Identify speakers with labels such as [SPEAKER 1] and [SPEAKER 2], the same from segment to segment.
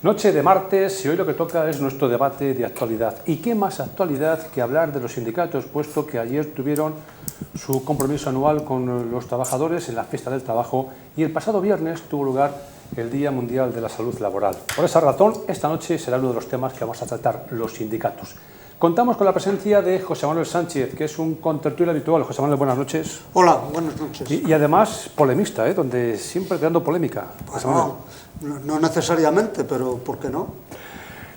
[SPEAKER 1] Noche de martes y hoy lo que toca es nuestro debate de actualidad. ¿Y qué más actualidad que hablar de los sindicatos, puesto que ayer tuvieron su compromiso anual con los trabajadores en la fiesta del trabajo y el pasado viernes tuvo lugar el Día Mundial de la Salud Laboral? Por esa razón, esta noche será uno de los temas que vamos a tratar, los sindicatos. Contamos con la presencia de José Manuel Sánchez, que es un contertulio habitual. José Manuel, buenas noches.
[SPEAKER 2] Hola, buenas noches.
[SPEAKER 1] Y además polemista, donde siempre creando polémica.
[SPEAKER 2] Bueno, no necesariamente, pero ¿por qué no?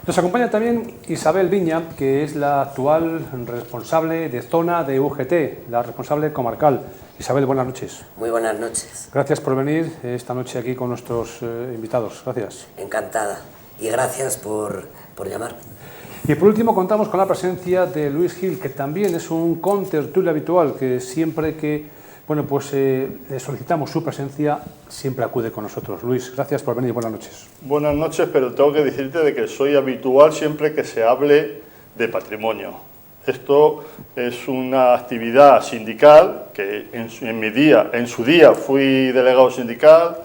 [SPEAKER 1] Nos acompaña también Isabel Viña, que es la actual responsable de zona de UGT, la responsable comarcal. Isabel, buenas noches.
[SPEAKER 3] Muy buenas noches.
[SPEAKER 1] Gracias por venir esta noche aquí con nuestros invitados. Gracias.
[SPEAKER 3] Encantada. Y gracias por llamar.
[SPEAKER 1] Y por último contamos con la presencia de Luis Gil, que también es un contertulio habitual, que siempre que le solicitamos su presencia, siempre acude con nosotros. Luis, gracias por venir. Buenas noches.
[SPEAKER 4] Buenas noches, pero tengo que decirte de que soy habitual siempre que se hable de patrimonio. Esto es una actividad sindical que en su día fui delegado sindical,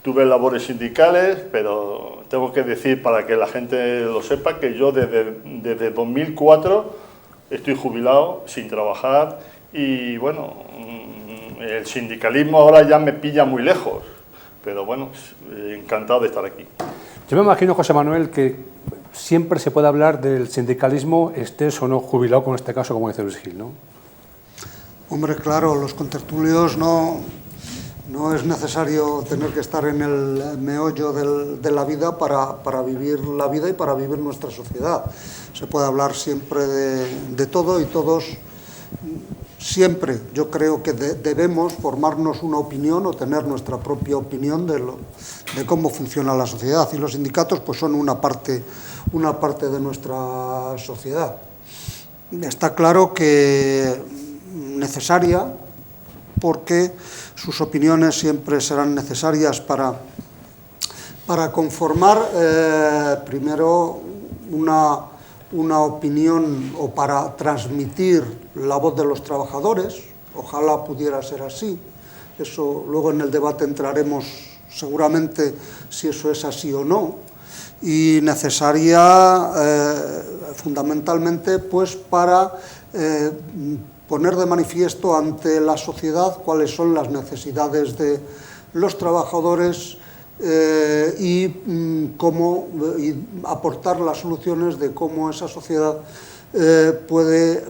[SPEAKER 4] tuve labores sindicales, pero tengo que decir para que la gente lo sepa que yo desde 2004 estoy jubilado, sin trabajar, y bueno, el sindicalismo ahora ya me pilla muy lejos, pero bueno, encantado de estar aquí.
[SPEAKER 1] Yo me imagino, José Manuel, que siempre se puede hablar del sindicalismo, estés o no jubilado, con este caso, como dice Luis Gil, ¿no?
[SPEAKER 2] Hombre, claro, los contertulios no es necesario tener que estar en el meollo de la vida para vivir la vida y para vivir nuestra sociedad. Se puede hablar siempre de todo y todos siempre. Yo creo que debemos formarnos una opinión o tener nuestra propia opinión de cómo funciona la sociedad, y los sindicatos pues son una parte de nuestra sociedad. Está claro que necesaria, porque sus opiniones siempre serán necesarias para conformar primero una opinión, o para transmitir la voz de los trabajadores. Ojalá pudiera ser así. Eso luego en el debate entraremos seguramente si eso es así o no. Y necesaria fundamentalmente pues para poner de manifiesto ante la sociedad cuáles son las necesidades de los trabajadores y aportar las soluciones de cómo esa sociedad puede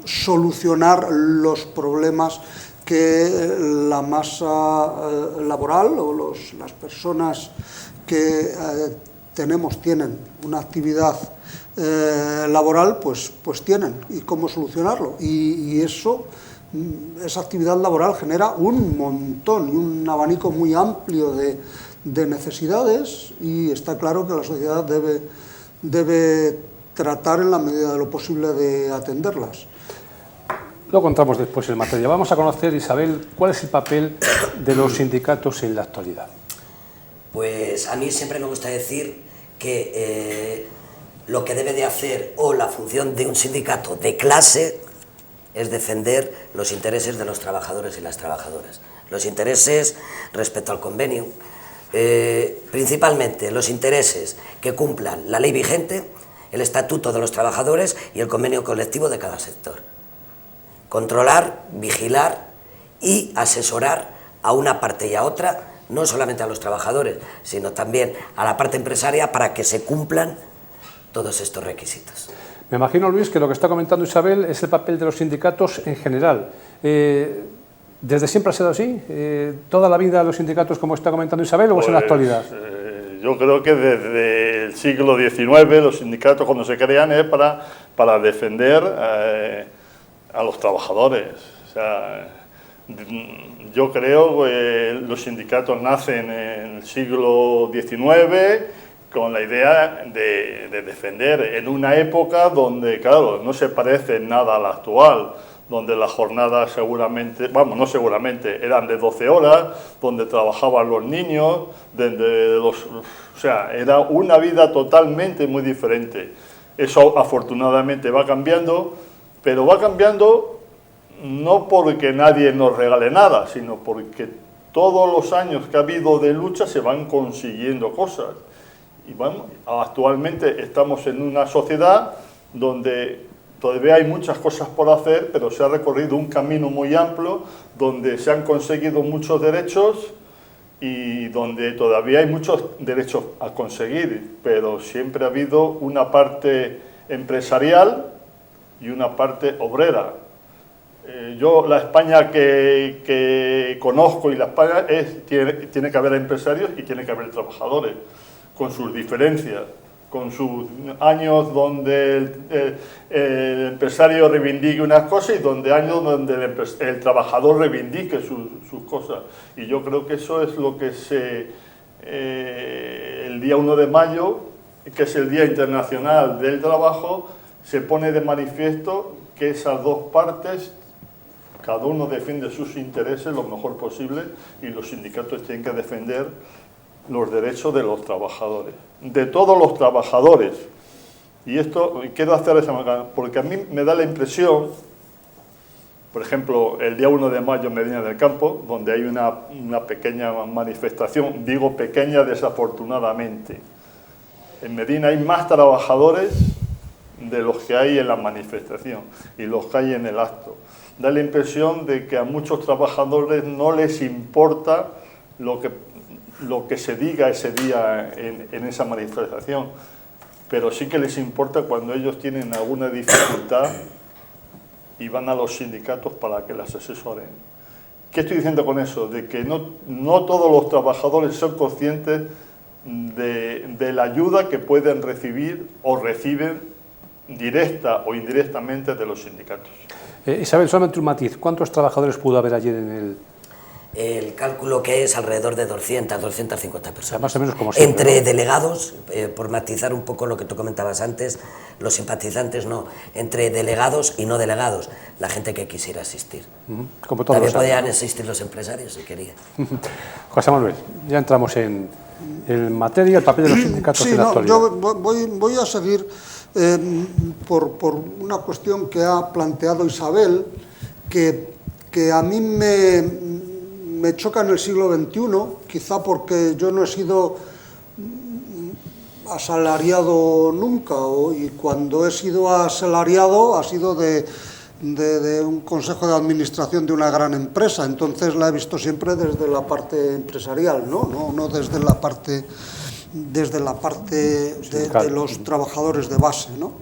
[SPEAKER 2] solucionar los problemas que la masa laboral o las personas que tienen una actividad laboral, pues tienen, y cómo solucionarlo. Y esa actividad laboral genera un montón y un abanico muy amplio de necesidades, y está claro que la sociedad debe tratar en la medida de lo posible de atenderlas.
[SPEAKER 1] Lo contamos después en materia. Vamos a conocer, Isabel, cuál es el papel de los sindicatos en la actualidad.
[SPEAKER 3] Pues a mí siempre me gusta decir que lo que debe de hacer, o la función de un sindicato de clase, es defender los intereses de los trabajadores y las trabajadoras. Los intereses respecto al convenio, principalmente los intereses que cumplan la ley vigente, el estatuto de los trabajadores y el convenio colectivo de cada sector. Controlar, vigilar y asesorar a una parte y a otra, no solamente a los trabajadores, sino también a la parte empresaria, para que se cumplan todos estos requisitos.
[SPEAKER 1] Me imagino, Luis, que lo que está comentando Isabel es el papel de los sindicatos en general. ¿Desde siempre ha sido así? ¿Toda la vida los sindicatos, como está comentando Isabel, o es en la actualidad?
[SPEAKER 4] Yo creo que desde el siglo XIX los sindicatos, cuando se crean, es para defender a los trabajadores. O sea, yo creo que los sindicatos nacen en el siglo XIX con la idea de defender en una época donde, claro, no se parece nada a la actual, donde las jornadas seguramente, no seguramente, eran de 12 horas, donde trabajaban los niños, o sea, era una vida totalmente muy diferente. Eso afortunadamente va cambiando, pero va cambiando no porque nadie nos regale nada, sino porque todos los años que ha habido de lucha se van consiguiendo cosas. Y bueno, actualmente estamos en una sociedad donde todavía hay muchas cosas por hacer, pero se ha recorrido un camino muy amplio, donde se han conseguido muchos derechos y donde todavía hay muchos derechos a conseguir, pero siempre ha habido una parte empresarial y una parte obrera. Yo la España que conozco y la España tiene que haber empresarios y tiene que haber trabajadores, con sus diferencias, con sus años donde el empresario reivindique unas cosas y años donde el trabajador reivindique sus cosas. Y yo creo que eso es lo que el día 1 de mayo, que es el Día Internacional del Trabajo, se pone de manifiesto que esas dos partes, cada uno defiende sus intereses lo mejor posible y los sindicatos tienen que defender los derechos de los trabajadores, de todos los trabajadores. Y esto quiero hacer esa manera, porque a mí me da la impresión, por ejemplo, el día 1 de mayo en Medina del Campo, donde hay una pequeña manifestación, digo pequeña desafortunadamente. En Medina hay más trabajadores de los que hay en la manifestación y los que hay en el acto. Da la impresión de que a muchos trabajadores no les importa lo que se diga ese día en esa manifestación, pero sí que les importa cuando ellos tienen alguna dificultad y van a los sindicatos para que las asesoren. ¿Qué estoy diciendo con eso? De que no todos los trabajadores son conscientes de la ayuda que pueden recibir o reciben directa o indirectamente de los sindicatos.
[SPEAKER 1] Isabel, solamente un matiz. ¿Cuántos trabajadores pudo haber ayer en el...?
[SPEAKER 3] El cálculo que es alrededor de 200, 250 personas.
[SPEAKER 1] Más o menos como siempre,
[SPEAKER 3] entre
[SPEAKER 1] ¿no?
[SPEAKER 3] delegados, por matizar un poco lo que tú comentabas antes, los simpatizantes no, entre delegados y no delegados, la gente que quisiera asistir.
[SPEAKER 1] Como todos
[SPEAKER 3] También
[SPEAKER 1] los años,
[SPEAKER 3] podían
[SPEAKER 1] ¿no?
[SPEAKER 3] asistir los empresarios si querían.
[SPEAKER 1] José Manuel, ya entramos en materia, el papel de los sindicatos
[SPEAKER 2] sí,
[SPEAKER 1] en la
[SPEAKER 2] no,
[SPEAKER 1] actualidad.
[SPEAKER 2] yo voy a seguir por una cuestión que ha planteado Isabel, que a mí me choca en el siglo XXI, quizá porque yo no he sido asalariado nunca, y cuando he sido asalariado ha sido de un consejo de administración de una gran empresa, entonces la he visto siempre desde la parte empresarial, no desde la parte de los trabajadores de base, ¿no?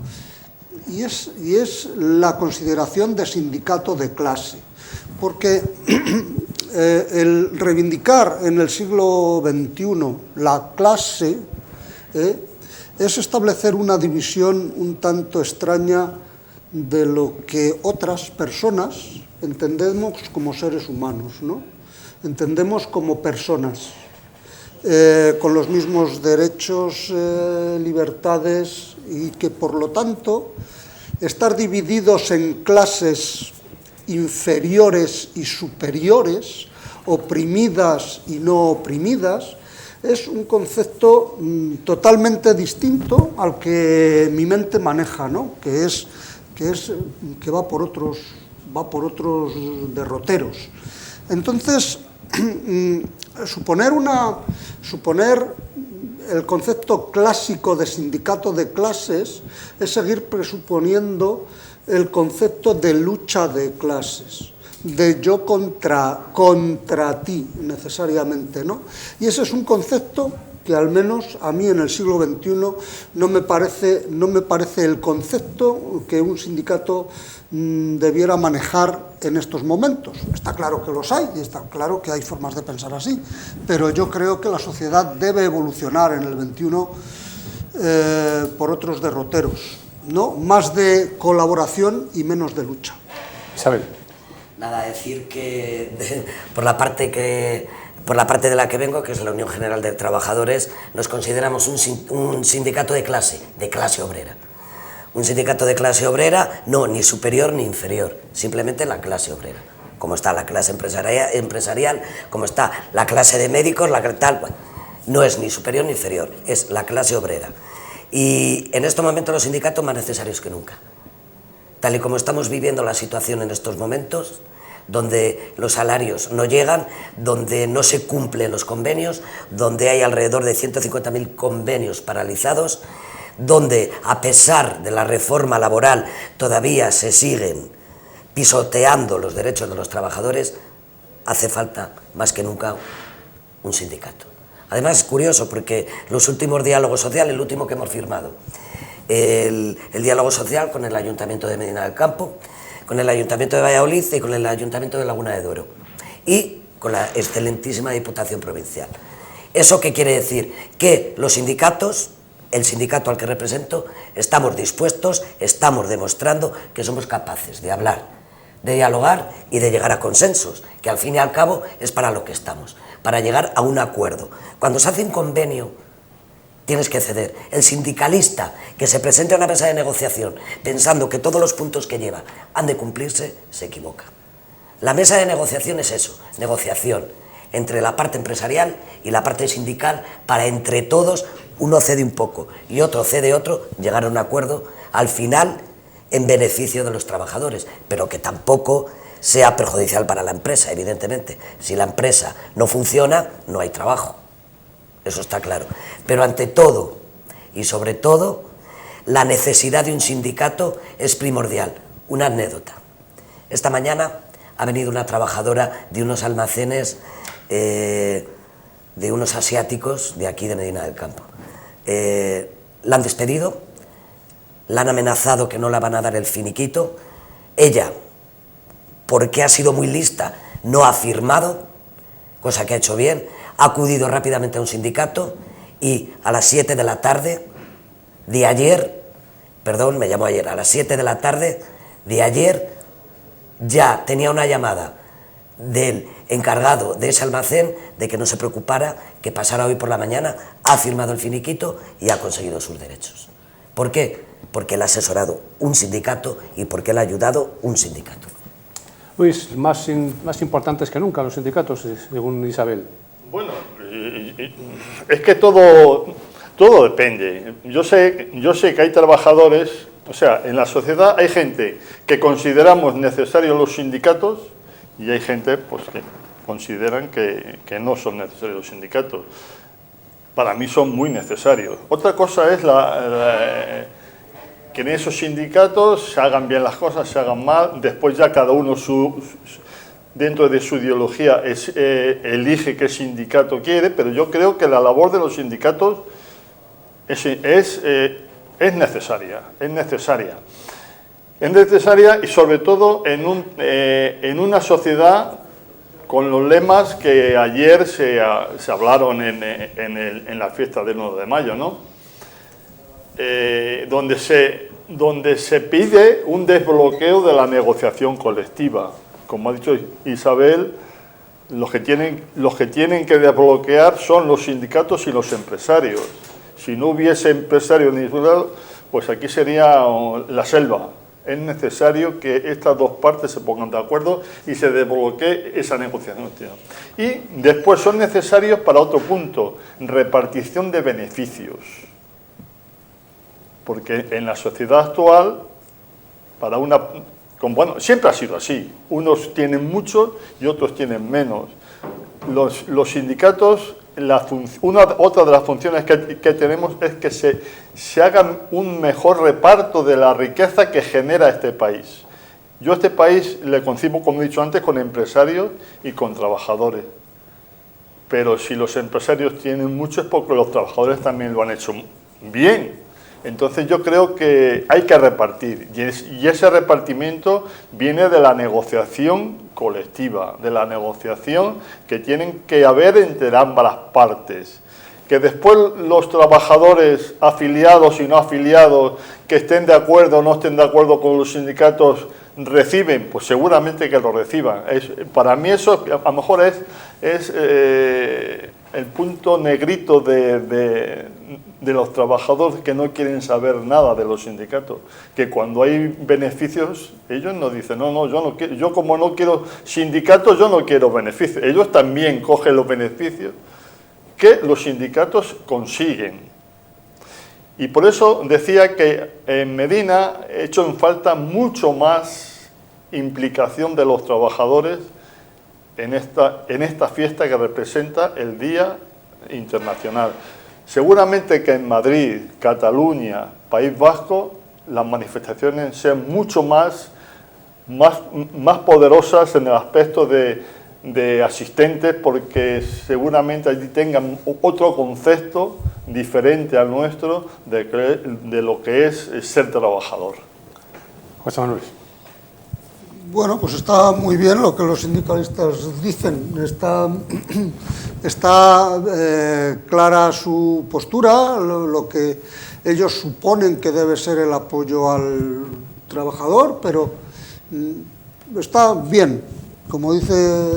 [SPEAKER 2] Y es la consideración de sindicato de clase, porque el reivindicar en el siglo XXI la clase es establecer una división un tanto extraña de lo que otras personas entendemos como seres humanos, ¿no? Entendemos como personas, con los mismos derechos, libertades, y que por lo tanto estar divididos en clases inferiores y superiores, oprimidas y no oprimidas, es un concepto totalmente distinto al que mi mente maneja, ¿no? que va por otros derroteros. Entonces, suponer el concepto clásico de sindicato de clases es seguir presuponiendo el concepto de lucha de clases, de yo contra ti, necesariamente, ¿no? Y ese es un concepto que al menos a mí en el siglo XXI no me parece el concepto que un sindicato debiera manejar en estos momentos. Está claro que los hay y está claro que hay formas de pensar así, pero yo creo que la sociedad debe evolucionar en el XXI por otros derroteros, ¿no? Más de colaboración y menos de lucha.
[SPEAKER 1] Isabel.
[SPEAKER 3] Nada, decir que por la parte de la que vengo, que es la Unión General de Trabajadores, nos consideramos un sindicato de clase obrera. Un sindicato de clase obrera, no, ni superior ni inferior, simplemente la clase obrera. Como está la clase empresarial, como está la clase de médicos, tal cual. No es ni superior ni inferior, es la clase obrera. Y en estos momentos los sindicatos más necesarios que nunca. Tal y como estamos viviendo la situación en estos momentos, donde los salarios no llegan, donde no se cumplen los convenios, donde hay alrededor de 150.000 convenios paralizados, donde a pesar de la reforma laboral todavía se siguen pisoteando los derechos de los trabajadores, hace falta más que nunca un sindicato. Además es curioso porque los últimos diálogos sociales, el último que hemos firmado, el diálogo social con el Ayuntamiento de Medina del Campo, con el Ayuntamiento de Valladolid y con el Ayuntamiento de Laguna de Duero y con la excelentísima Diputación Provincial. ¿Eso qué quiere decir? Que los sindicatos, el sindicato al que represento, estamos dispuestos, estamos demostrando que somos capaces de hablar, de dialogar y de llegar a consensos, que al fin y al cabo es para lo que estamos, para llegar a un acuerdo. Cuando se hace un convenio, tienes que ceder. El sindicalista que se presente a una mesa de negociación pensando que todos los puntos que lleva han de cumplirse, se equivoca. La mesa de negociación es eso, negociación entre la parte empresarial y la parte sindical para entre todos, uno cede un poco y otro cede otro, llegar a un acuerdo al final en beneficio de los trabajadores, pero que tampoco sea perjudicial para la empresa, evidentemente. Si la empresa no funciona, no hay trabajo. Eso está claro. Pero ante todo, y sobre todo, la necesidad de un sindicato es primordial. Una anécdota. Esta mañana ha venido una trabajadora de unos almacenes, de unos asiáticos de aquí de Medina del Campo. La han despedido, la han amenazado que no la van a dar el finiquito. Ella, porque ha sido muy lista, no ha firmado, cosa que ha hecho bien, ha acudido rápidamente a un sindicato y a las 7 de la tarde de ayer, perdón, me llamó ayer, a las 7 de la tarde de ayer ya tenía una llamada del encargado de ese almacén de que no se preocupara, que pasara hoy por la mañana, ha firmado el finiquito y ha conseguido sus derechos. ¿Por qué? Porque le ha asesorado un sindicato y porque le ha ayudado un sindicato.
[SPEAKER 1] Luis, más importantes que nunca los sindicatos, según Isabel.
[SPEAKER 4] Bueno, es que todo depende. Yo sé que hay trabajadores, o sea, en la sociedad hay gente que consideramos necesarios los sindicatos y hay gente pues, que consideran que no son necesarios los sindicatos. Para mí son muy necesarios. Otra cosa es que en esos sindicatos se hagan bien las cosas, se hagan mal, después ya cada uno dentro de su ideología elige qué sindicato quiere, pero yo creo que la labor de los sindicatos es necesaria, y sobre todo en una sociedad con los lemas que ayer se hablaron en la fiesta del 1 de mayo, ¿no? Donde se pide un desbloqueo de la negociación colectiva. Como ha dicho Isabel, los que tienen que desbloquear son los sindicatos y los empresarios. Si no hubiese empresarios ni ciudadanos, pues aquí sería la selva. Es necesario que estas dos partes se pongan de acuerdo y se desbloquee esa negociación. Y después son necesarios para otro punto, repartición de beneficios. Porque en la sociedad actual, bueno, siempre ha sido así. Unos tienen mucho y otros tienen menos. Los sindicatos, otra de las funciones que tenemos es que se haga un mejor reparto de la riqueza que genera este país. Yo a este país le concibo, como he dicho antes, con empresarios y con trabajadores. Pero si los empresarios tienen mucho es porque los trabajadores también lo han hecho bien. Entonces yo creo que hay que repartir y ese repartimiento viene de la negociación colectiva, de la negociación que tienen que haber entre ambas partes. Que después los trabajadores afiliados y no afiliados que estén de acuerdo o no estén de acuerdo con los sindicatos reciben, pues seguramente que lo reciban. Para mí eso a lo mejor es el punto negrito de los trabajadores que no quieren saber nada de los sindicatos, que cuando hay beneficios ellos no dicen no, yo no quiero, yo como no quiero sindicatos, yo no quiero beneficios. Ellos también cogen los beneficios que los sindicatos consiguen. Y por eso decía que en Medina he hecho en falta mucho más implicación de los trabajadores en esta fiesta que representa el Día Internacional. Seguramente que en Madrid, Cataluña, País Vasco, las manifestaciones sean mucho más poderosas en el aspecto de asistentes, porque seguramente allí tengan otro concepto diferente al nuestro de lo que es ser trabajador.
[SPEAKER 1] José Manuel.
[SPEAKER 2] Bueno, pues está muy bien lo que los sindicalistas dicen. Está clara su postura, lo que ellos suponen que debe ser el apoyo al trabajador, pero está bien, como dice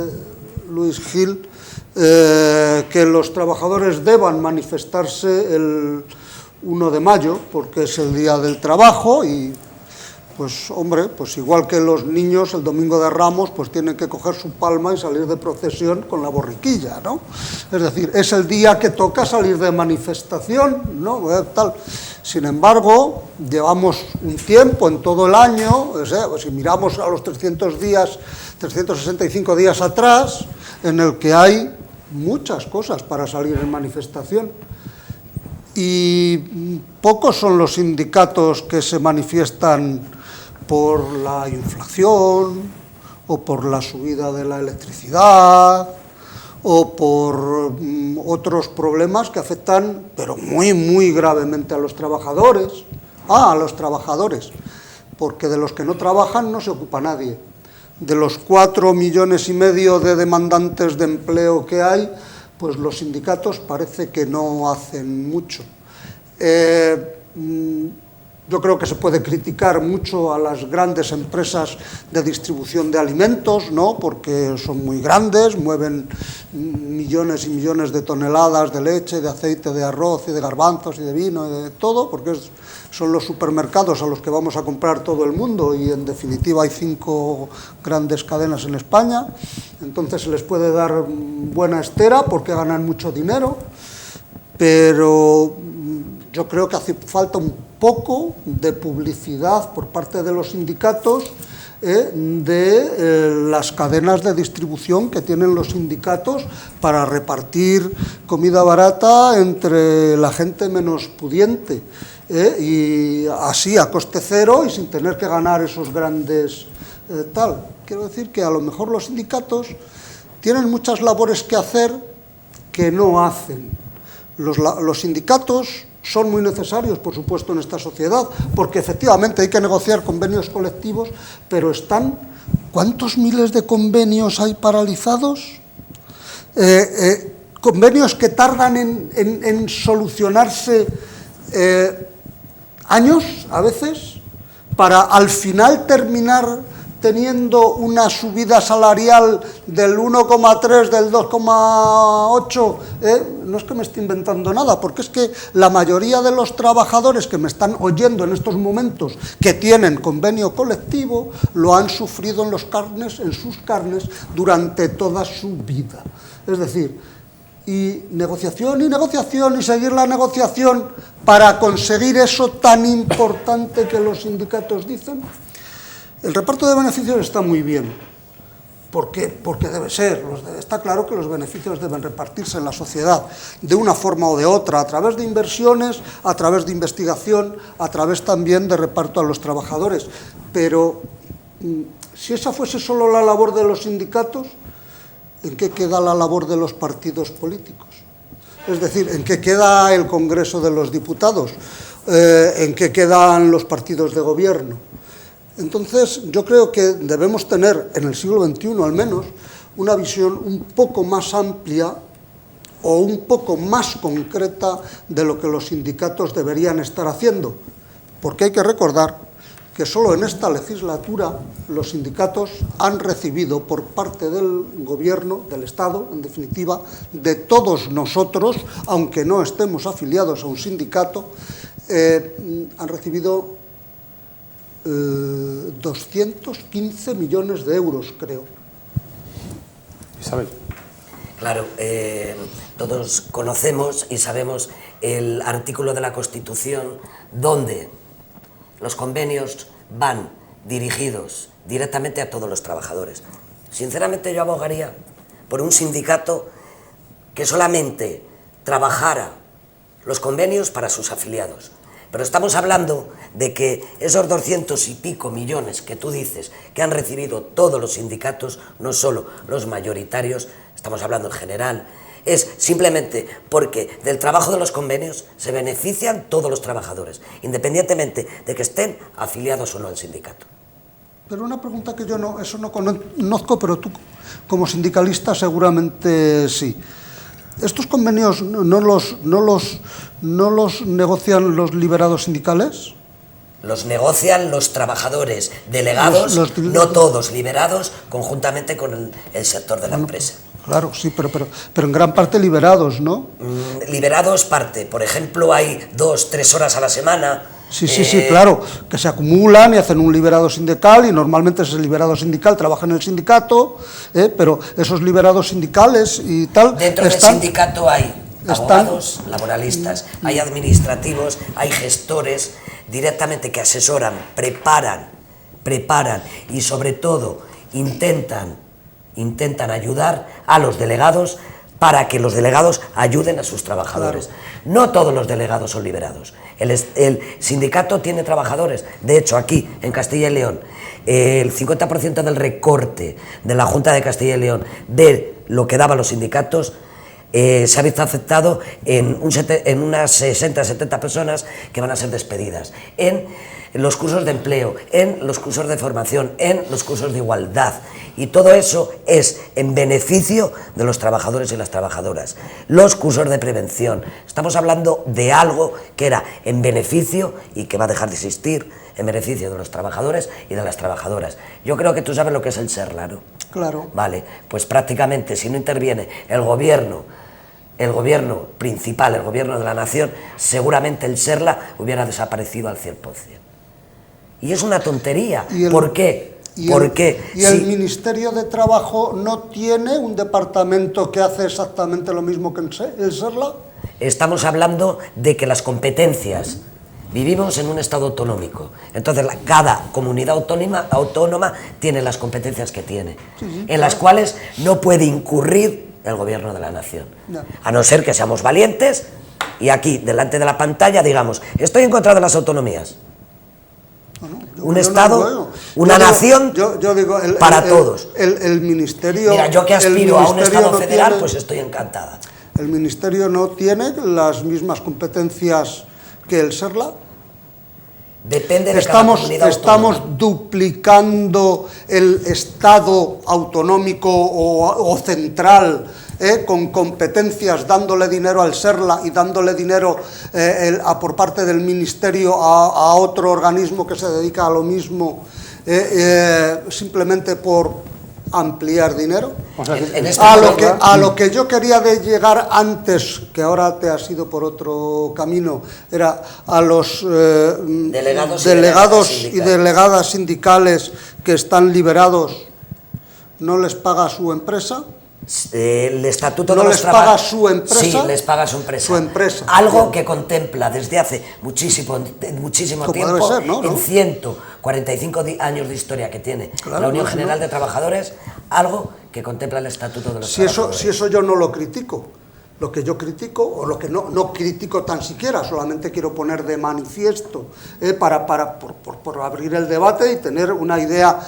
[SPEAKER 2] Luis Gil, que los trabajadores deban manifestarse el 1 de mayo, porque es el Día del Trabajo y, pues hombre, pues igual que los niños el Domingo de Ramos, pues tienen que coger su palma y salir de procesión con la borriquilla, ¿no? Es decir, es el día que toca salir de manifestación, ¿no? Tal. Sin embargo, llevamos un tiempo en todo el año, o sea, si miramos a los 365 días atrás, en el que hay muchas cosas para salir en manifestación. Y pocos son los sindicatos que se manifiestan por la inflación, o por la subida de la electricidad, o por otros problemas que afectan, pero muy, muy gravemente a los trabajadores. A los trabajadores, porque de los que no trabajan no se ocupa nadie. De los 4,5 millones de demandantes de empleo que hay, pues los sindicatos parece que no hacen mucho. Yo creo que se puede criticar mucho a las grandes empresas de distribución de alimentos, ¿no? Porque son muy grandes, mueven millones y millones de toneladas de leche, de aceite, de arroz y de garbanzos y de vino y de todo, porque son los supermercados a los que vamos a comprar todo el mundo y en definitiva hay 5 grandes cadenas en España, entonces se les puede dar buena estera porque ganan mucho dinero, pero yo creo que hace falta un poco de publicidad por parte de los sindicatos de las cadenas de distribución que tienen los sindicatos para repartir comida barata entre la gente menos pudiente, y así a coste cero y sin tener que ganar esos grandes tal. Quiero decir que a lo mejor los sindicatos tienen muchas labores que hacer que no hacen. Los sindicatos son muy necesarios, por supuesto, en esta sociedad, porque efectivamente hay que negociar convenios colectivos, pero ¿cuántos miles de convenios hay paralizados? Convenios que tardan en solucionarse años, a veces, para al final terminar teniendo una subida salarial del 1,3, del 2,8, no es que me esté inventando nada, porque es que la mayoría de los trabajadores que me están oyendo en estos momentos, que tienen convenio colectivo, lo han sufrido en sus carnes durante toda su vida. Es decir, y negociación y seguir la negociación para conseguir eso tan importante que los sindicatos dicen. El reparto de beneficios está muy bien, porque debe ser, está claro que los beneficios deben repartirse en la sociedad de una forma o de otra, a través de inversiones, a través de investigación, a través también de reparto a los trabajadores, pero si esa fuese solo la labor de los sindicatos, ¿en qué queda la labor de los partidos políticos? Es decir, ¿en qué queda el Congreso de los Diputados? ¿En qué quedan los partidos de gobierno? Entonces, yo creo que debemos tener, en el siglo XXI al menos, una visión un poco más amplia o un poco más concreta de lo que los sindicatos deberían estar haciendo. Porque hay que recordar que solo en esta legislatura los sindicatos han recibido por parte del gobierno, del Estado, en definitiva, de todos nosotros, aunque no estemos afiliados a un sindicato, han recibido 215 millones de euros, creo.
[SPEAKER 1] Isabel.
[SPEAKER 3] Claro, todos conocemos y sabemos el artículo de la Constitución donde los convenios van dirigidos directamente a todos los trabajadores. Sinceramente yo abogaría por un sindicato que solamente trabajara los convenios para sus afiliados. Pero estamos hablando de que esos 200 y pico millones que tú dices que han recibido todos los sindicatos, no solo los mayoritarios, estamos hablando en general, es simplemente porque del trabajo de los convenios se benefician todos los trabajadores, independientemente de que estén afiliados o no al sindicato.
[SPEAKER 2] Pero una pregunta que yo no conozco, pero tú como sindicalista seguramente sí. ¿Estos convenios no los negocian los liberados sindicales?
[SPEAKER 3] Los negocian los trabajadores delegados, no todos liberados, conjuntamente con el sector de la empresa.
[SPEAKER 2] Claro, sí, pero en gran parte liberados, ¿no?
[SPEAKER 3] Liberados parte, por ejemplo, hay 2-3 horas a la semana.
[SPEAKER 2] Sí, claro, que se acumulan y hacen un liberado sindical y normalmente ese liberado sindical trabaja en el sindicato, pero esos liberados sindicales y tal...
[SPEAKER 3] Dentro del sindicato hay abogados, laboralistas, hay administrativos, hay gestores directamente que asesoran, preparan y sobre todo intentan ayudar a los delegados para que los delegados ayuden a sus trabajadores. Claro. No todos los delegados son liberados. El sindicato tiene trabajadores. De hecho, aquí, en Castilla y León, el 50% del recorte de la Junta de Castilla y León de lo que daban los sindicatos se ha visto afectado en unas 60-70 personas que van a ser despedidas. En los cursos de empleo, en los cursos de formación, en los cursos de igualdad. Y todo eso es en beneficio de los trabajadores y las trabajadoras. Los cursos de prevención. Estamos hablando de algo que era en beneficio y que va a dejar de existir, en beneficio de los trabajadores y de las trabajadoras. Yo creo que tú sabes lo que es el SERLA, ¿no?
[SPEAKER 2] Claro.
[SPEAKER 3] Vale, pues prácticamente si no interviene el gobierno principal, el gobierno de la nación, seguramente el SERLA hubiera desaparecido al 100%. Y es una tontería. ¿Por qué?
[SPEAKER 2] ¿Y el Ministerio de Trabajo no tiene un departamento que hace exactamente lo mismo que el SERLA?
[SPEAKER 3] Estamos hablando de que las competencias... Vivimos en un estado autonómico, entonces cada comunidad autónoma tiene las competencias que tiene, en las cuales no puede incurrir el gobierno de la nación, a no ser que seamos valientes y aquí, delante de la pantalla, digamos, estoy en contra de las autonomías. Un Estado, una nación para todos.
[SPEAKER 2] El Ministerio...
[SPEAKER 3] Mira, yo que aspiro a un Estado federal, pues estoy encantada.
[SPEAKER 2] ¿El Ministerio no tiene las mismas competencias que el SERLA?
[SPEAKER 3] Depende de cada comunidad autónoma.
[SPEAKER 2] Estamos duplicando el Estado autonómico o central, con competencias, dándole dinero al SERLA y dándole dinero por parte del Ministerio a otro organismo que se dedica a lo mismo, simplemente por ampliar dinero. O sea, a lo que yo quería llegar antes, que ahora te has ido por otro camino, era a los delegados y delegadas sindicales que están liberados, ¿no les paga su empresa?
[SPEAKER 3] El estatuto
[SPEAKER 2] ¿No les paga su empresa?
[SPEAKER 3] Sí, les paga su empresa. Algo que contempla desde hace muchísimo tiempo,
[SPEAKER 2] ser, ¿no?
[SPEAKER 3] En 145 años de historia que tiene la Unión General de Trabajadores, algo que contempla el estatuto de los trabajadores.
[SPEAKER 2] Si eso yo no lo critico. Lo que yo critico, o lo que no critico tan siquiera, solamente quiero poner de manifiesto por abrir el debate y tener una idea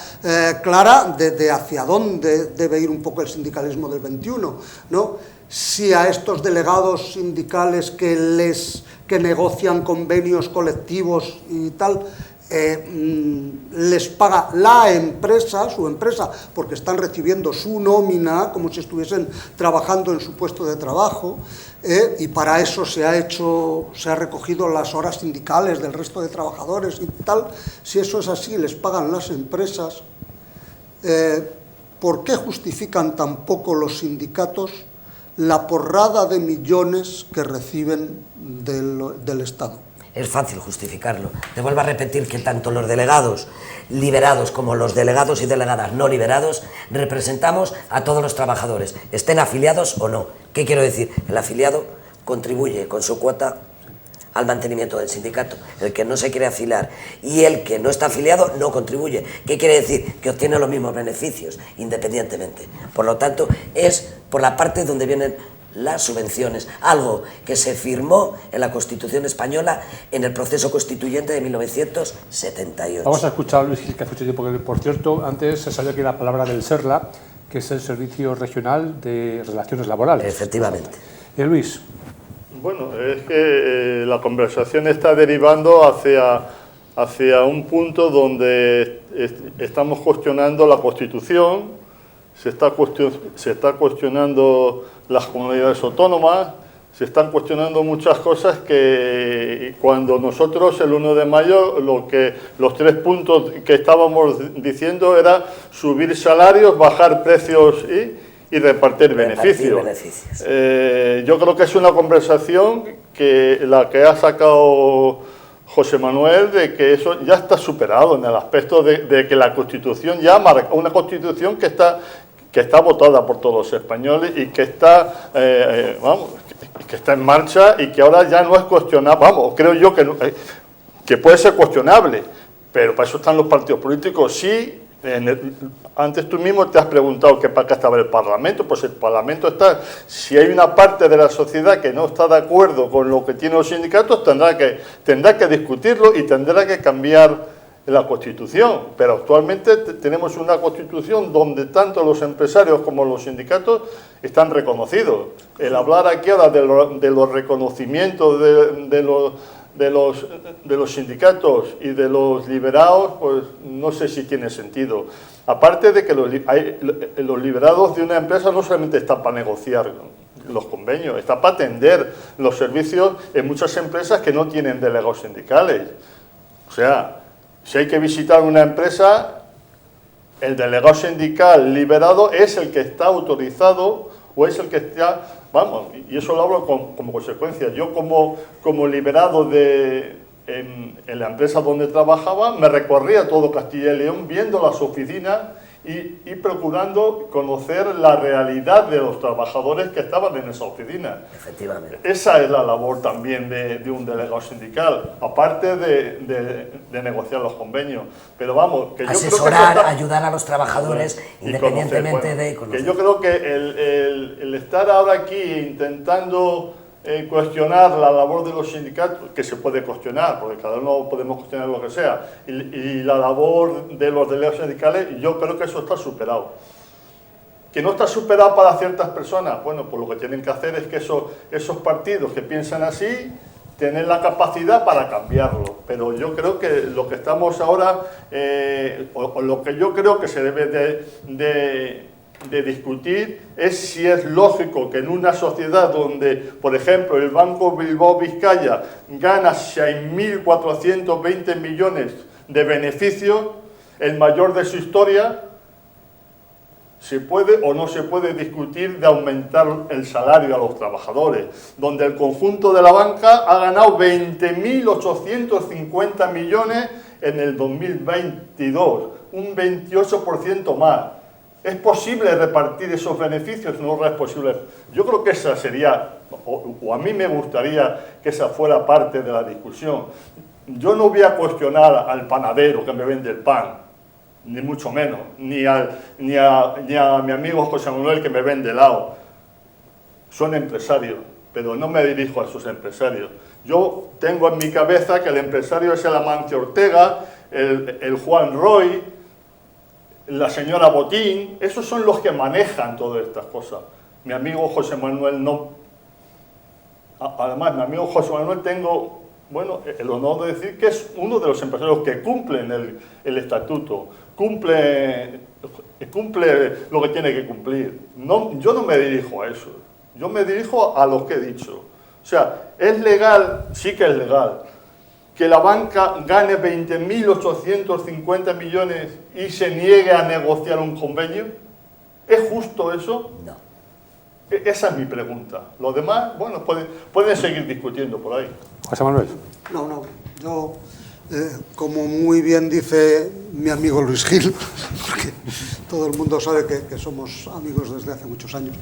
[SPEAKER 2] clara de hacia dónde debe ir un poco el sindicalismo del 21, ¿no? Si a estos delegados sindicales que negocian convenios colectivos y tal, les paga la empresa, su empresa, porque están recibiendo su nómina como si estuviesen trabajando en su puesto de trabajo, y para eso se ha recogido las horas sindicales del resto de trabajadores y tal. Si eso es así, les pagan las empresas, ¿por qué justifican tan poco los sindicatos la porrada de millones que reciben del Estado?
[SPEAKER 3] Es fácil justificarlo. Te vuelvo a repetir que tanto los delegados liberados como los delegados y delegadas no liberados representamos a todos los trabajadores, estén afiliados o no. ¿Qué quiero decir? El afiliado contribuye con su cuota al mantenimiento del sindicato. El que no se quiere afiliar y el que no está afiliado no contribuye. ¿Qué quiere decir? Que obtiene los mismos beneficios, independientemente. Por lo tanto, es por la parte donde vienen las subvenciones, algo que se firmó en la Constitución española en el proceso constituyente de 1978.
[SPEAKER 1] Vamos a escuchar a Luis Gil, que hace mucho tiempo que, por cierto, antes se sabía que la palabra del SERLA, que es el Servicio Regional de Relaciones Laborales.
[SPEAKER 3] Efectivamente.
[SPEAKER 1] Luis.
[SPEAKER 4] Bueno, es que la conversación está derivando hacia un punto donde estamos cuestionando la Constitución, se está cuestionando las comunidades autónomas, se están cuestionando muchas cosas que cuando nosotros el 1 de mayo los 3 puntos que estábamos diciendo era subir salarios, bajar precios y repartir beneficios. Yo creo que es una conversación la que ha sacado José Manuel, de que eso ya está superado en el aspecto de que la Constitución ya marca una Constitución que está votada por todos los españoles y que está, que está en marcha y que ahora ya no es cuestionable. Creo yo que puede ser cuestionable, pero para eso están los partidos políticos. Sí, antes tú mismo te has preguntado que para qué estaba el Parlamento. Pues el Parlamento está, si hay una parte de la sociedad que no está de acuerdo con lo que tienen los sindicatos, tendrá que discutirlo y tendrá que cambiar la Constitución, pero actualmente tenemos una Constitución donde tanto los empresarios como los sindicatos están reconocidos. El hablar aquí ahora de los reconocimientos de los sindicatos y de los liberados, pues no sé si tiene sentido. Aparte de que los liberados de una empresa no solamente están para negociar los convenios, está para atender los servicios en muchas empresas que no tienen delegados sindicales. O sea, si hay que visitar una empresa, el delegado sindical liberado es el que está autorizado o es el que está, y eso lo hablo como consecuencia. Yo como liberado en la empresa donde trabajaba, me recorría todo Castilla y León viendo las oficinas y procurando conocer la realidad de los trabajadores que estaban en esa oficina.
[SPEAKER 3] Efectivamente.
[SPEAKER 4] Esa es la labor también de un delegado sindical, aparte de negociar los convenios. Pero que yo
[SPEAKER 3] asesorar,
[SPEAKER 4] creo que
[SPEAKER 3] ayudar a los trabajadores, independientemente de conocer.
[SPEAKER 4] Que yo creo que el estar ahora aquí intentando cuestionar la labor de los sindicatos, que se puede cuestionar, porque cada uno podemos cuestionar lo que sea, y la labor de los delegados sindicales, yo creo que eso está superado. Que no está superado para ciertas personas, pues lo que tienen que hacer es que esos partidos que piensan así, tener la capacidad para cambiarlo. Pero yo creo que lo que estamos ahora, o lo que yo creo que se debe de discutir es si es lógico que en una sociedad donde, por ejemplo, el Banco Bilbao Vizcaya gana 6.420 millones de beneficios, el mayor de su historia, se puede o no se puede discutir de aumentar el salario a los trabajadores, donde el conjunto de la banca ha ganado 20.850 millones en el 2022, un 28% más. ¿Es posible repartir esos beneficios? No es posible. Yo creo que esa sería, o a mí me gustaría que esa fuera parte de la discusión. Yo no voy a cuestionar al panadero que me vende el pan, ni mucho menos, ni a mi amigo José Manuel que me vende helado. Son empresarios, pero no me dirijo a esos empresarios. Yo tengo en mi cabeza que el empresario es el Amancio Ortega, el Juan Roy, la señora Botín. Esos son los que manejan todas estas cosas. Mi amigo José Manuel no. Además, mi amigo José Manuel tengo, el honor de decir que es uno de los empresarios que cumplen el estatuto, cumple lo que tiene que cumplir. Yo no me dirijo a eso, yo me dirijo a lo que he dicho. O sea, ¿es legal? Sí que es legal. Que la banca gane 20.850 millones y se niegue a negociar un convenio. ¿Es justo eso?
[SPEAKER 3] No.
[SPEAKER 4] Esa es mi pregunta. Los demás, pueden seguir discutiendo por ahí.
[SPEAKER 1] José Manuel.
[SPEAKER 2] No, yo, como muy bien dice mi amigo Luis Gil, porque todo el mundo sabe que somos amigos desde hace muchos años,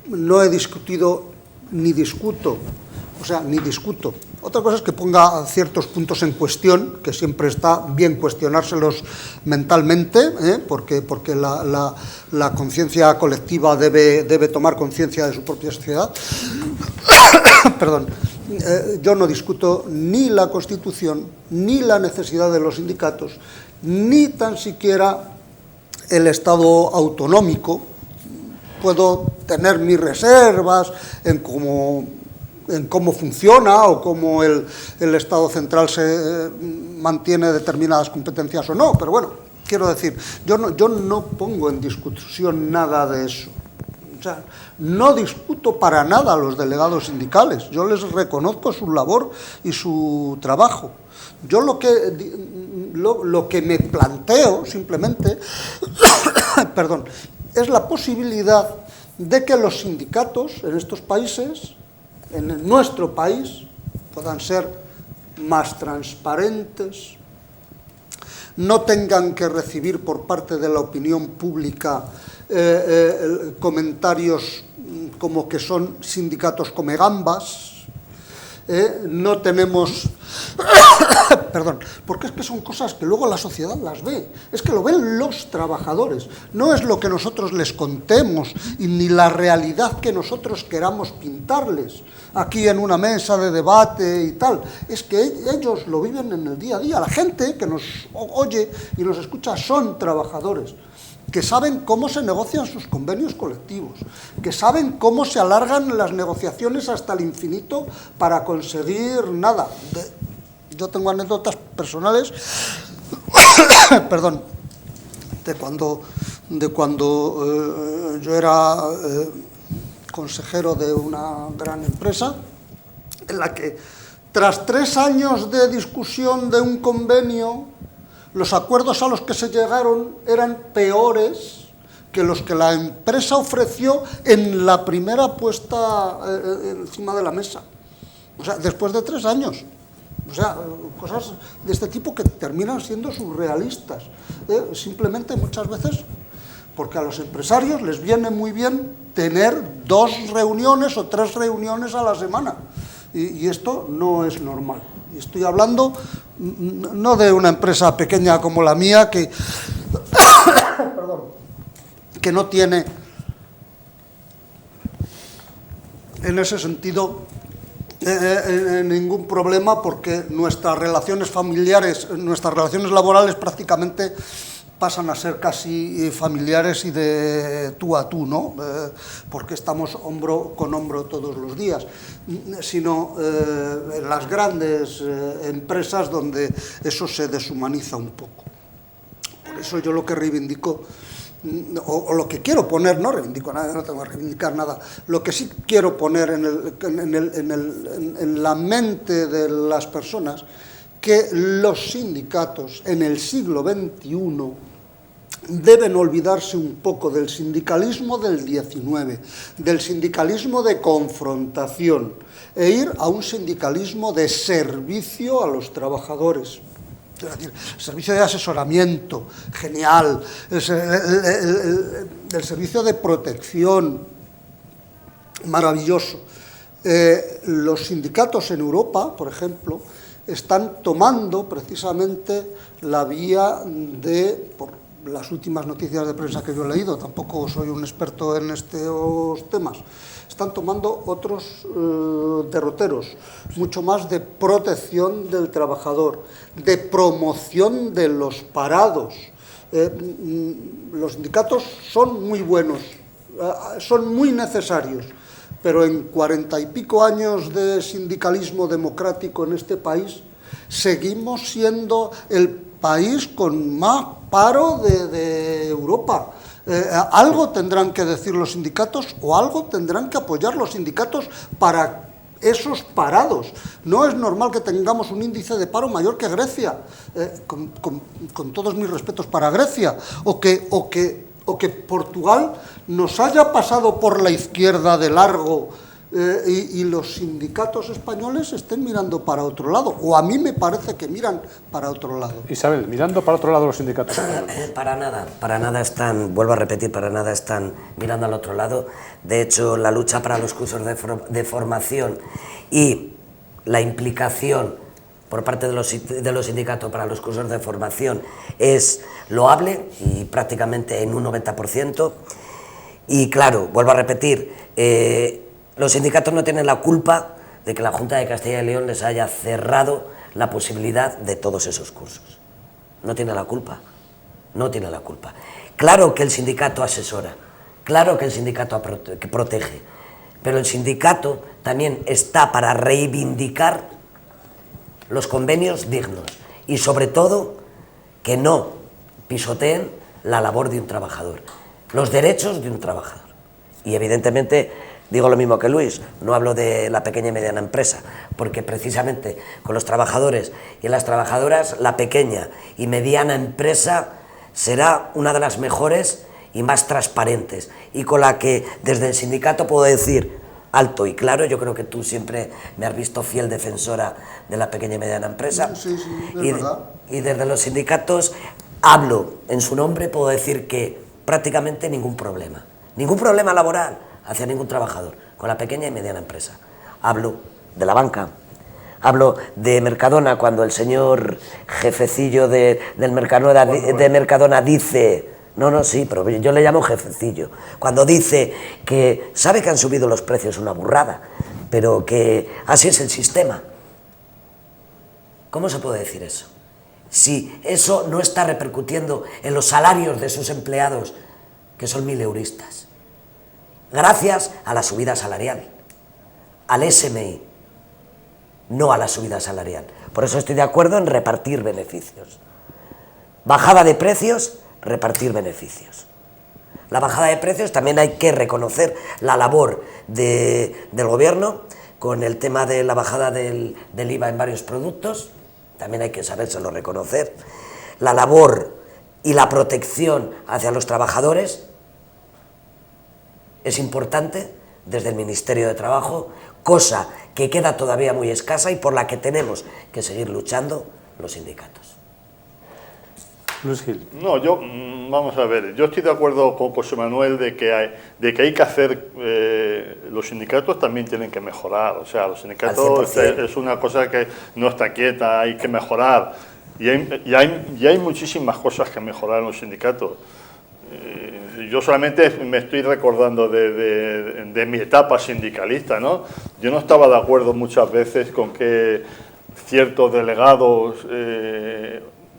[SPEAKER 2] no he discutido ni discuto. O sea, ni discuto. Otra cosa es que ponga ciertos puntos en cuestión, que siempre está bien cuestionárselos mentalmente, porque la conciencia colectiva debe tomar conciencia de su propia sociedad. Perdón. Yo no discuto ni la Constitución, ni la necesidad de los sindicatos, ni tan siquiera el Estado autonómico. Puedo tener mis reservas en cómo funciona o cómo el Estado central se mantiene determinadas competencias o no, pero bueno, quiero decir, yo no pongo en discusión nada de eso. O sea, no discuto para nada a los delegados sindicales, yo les reconozco su labor y su trabajo. Yo lo que me planteo, simplemente, perdón, es la posibilidad de que los sindicatos en estos países, en nuestro país, puedan ser más transparentes, no tengan que recibir por parte de la opinión pública comentarios como que son sindicatos come gambas, no tenemos... Perdón, porque es que son cosas que luego la sociedad las ve, es que lo ven los trabajadores, no es lo que nosotros les contemos y ni la realidad que nosotros queramos pintarles aquí en una mesa de debate y tal, es que ellos lo viven en el día a día. La gente que nos oye y nos escucha son trabajadores, que saben cómo se negocian sus convenios colectivos, que saben cómo se alargan las negociaciones hasta el infinito para conseguir nada. Yo tengo anécdotas personales, perdón, de cuando yo era consejero de una gran empresa, en la que tras 3 años de discusión de un convenio, los acuerdos a los que se llegaron eran peores que los que la empresa ofreció en la primera puesta encima de la mesa. O sea, después de 3 años. O sea, cosas de este tipo que terminan siendo surrealistas. Simplemente muchas veces porque a los empresarios les viene muy bien tener 2 reuniones o 3 reuniones a la semana. Y esto no es normal. Y estoy hablando no de una empresa pequeña como la mía que, perdón, que no tiene en ese sentido ningún problema, porque nuestras relaciones familiares, nuestras relaciones laborales prácticamente pasan a ser casi familiares y de tú a tú, ¿no? Porque estamos hombro con hombro todos los días, sino en las grandes empresas donde eso se deshumaniza un poco. Por eso yo lo que reivindico, o lo que quiero poner, no reivindico nada, no tengo que reivindicar nada, lo que sí quiero poner en la mente de las personas, que los sindicatos en el siglo XXI deben olvidarse un poco del sindicalismo del XIX, del sindicalismo de confrontación, e ir a un sindicalismo de servicio a los trabajadores. Es decir, servicio de asesoramiento, genial, el servicio de protección, maravilloso. Los sindicatos en Europa, por ejemplo, están tomando precisamente la vía de, por las últimas noticias de prensa que yo he leído, tampoco soy un experto en estos temas, están tomando otros derroteros, mucho más de protección del trabajador, de promoción de los parados. Los sindicatos son muy buenos, son muy necesarios, pero en 40 y pico años de sindicalismo democrático en este país, seguimos siendo el país con más paro de Europa. Algo tendrán que decir los sindicatos o algo tendrán que apoyar los sindicatos para esos parados. No es normal que tengamos un índice de paro mayor que Grecia, con todos mis respetos para Grecia, o que Portugal nos haya pasado por la izquierda de largo y los sindicatos españoles estén mirando para otro lado, o a mí me parece que miran para otro lado.
[SPEAKER 1] Isabel, mirando para otro lado los sindicatos españoles.
[SPEAKER 3] Para nada están, vuelvo a repetir, para nada están mirando al otro lado. De hecho, la lucha para los cursos de formación y la implicación por parte de los sindicatos para los cursos de formación es loable y prácticamente en un 90%. Y claro, vuelvo a repetir, los sindicatos no tienen la culpa de que la Junta de Castilla y León les haya cerrado la posibilidad de todos esos cursos. No tiene la culpa, no tiene la culpa. Claro que el sindicato asesora, claro que el sindicato protege, pero el sindicato también está para reivindicar los convenios dignos y sobre todo que no pisoteen la labor de un trabajador, los derechos de un trabajador. Y evidentemente digo lo mismo que Luis, no hablo de la pequeña y mediana empresa, porque precisamente con los trabajadores y las trabajadoras, la pequeña y mediana empresa será una de las mejores y más transparentes, y con la que desde el sindicato puedo decir alto y claro, yo creo que tú siempre me has visto fiel defensora de la pequeña y mediana empresa,
[SPEAKER 2] Sí, es verdad.
[SPEAKER 3] Y desde los sindicatos hablo en su nombre, puedo decir que prácticamente ningún problema laboral hacia ningún trabajador, con la pequeña y mediana empresa. Hablo de la banca, hablo de Mercadona, cuando el señor jefecillo de Mercadona dice, sí, pero yo le llamo jefecillo, cuando dice que sabe que han subido los precios, una burrada, pero que así es el sistema. ¿Cómo se puede decir eso? Si eso no está repercutiendo en los salarios de sus empleados, que son 1000euristas. Gracias a la subida salarial, al SMI, no a la subida salarial. Por eso estoy de acuerdo en repartir beneficios. Bajada de precios, repartir beneficios. La bajada de precios también hay que reconocer la labor del gobierno con el tema de la bajada del IVA en varios productos, también hay que sabérselo reconocer. La labor y la protección hacia los trabajadores es importante desde el Ministerio de Trabajo, cosa que queda todavía muy escasa y por la que tenemos que seguir luchando los sindicatos.
[SPEAKER 1] Luis Gil.
[SPEAKER 4] No, vamos a ver, yo estoy de acuerdo con José Manuel de que hay que hacer, los sindicatos también tienen que mejorar, o sea, los sindicatos es una cosa que no está quieta, hay que mejorar, y hay muchísimas cosas que mejorar en los sindicatos. Yo solamente me estoy recordando de mi etapa sindicalista, ¿no? Yo no estaba de acuerdo muchas veces con que ciertos delegados...